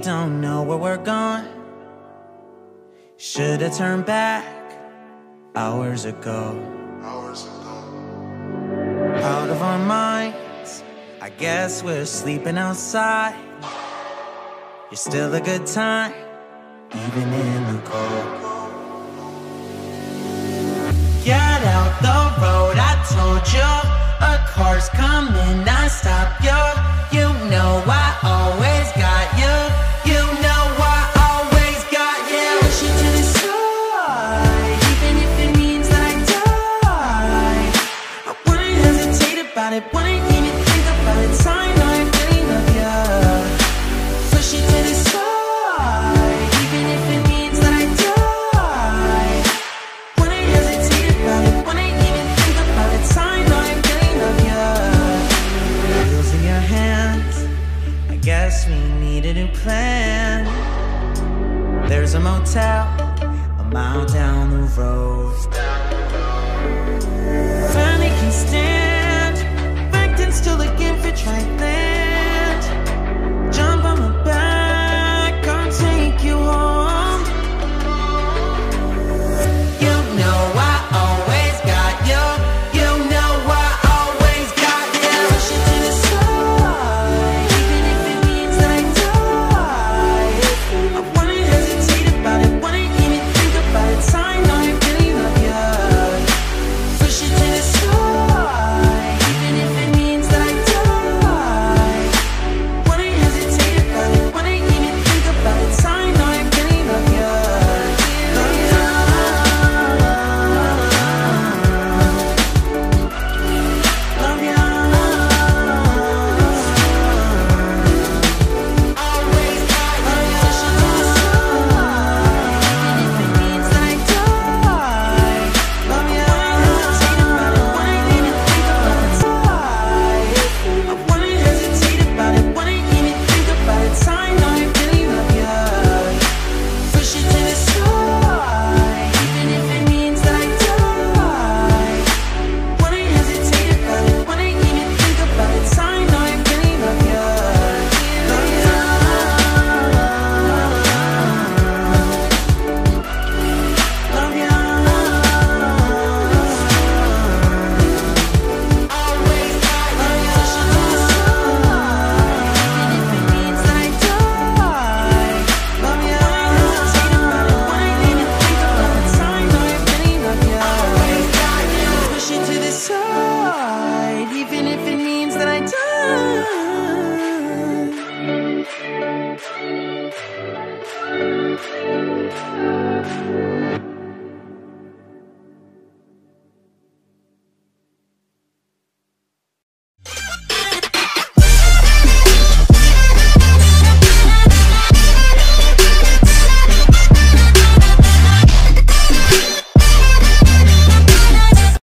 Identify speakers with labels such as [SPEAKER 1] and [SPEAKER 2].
[SPEAKER 1] don't know where we're going. Should've turned back hours ago. Out of our minds, I guess we're sleeping outside. You're still a good time, even in the cold. Get out the road, I told you. A car's coming, I stop you. You know I always got you. You know I always got you. Push you to the side, even if it means that I die. I wouldn't hesitate about it, wouldn't even think about it. Time I really love you. Push you to the side, even if it means that I die. Wouldn't hesitate about it, wouldn't even think about it. Time I really love you. Wheels in your hands, I guess we need a new plan. There's a motel a mile down the road. Finally can stand, back then still looking for trifling.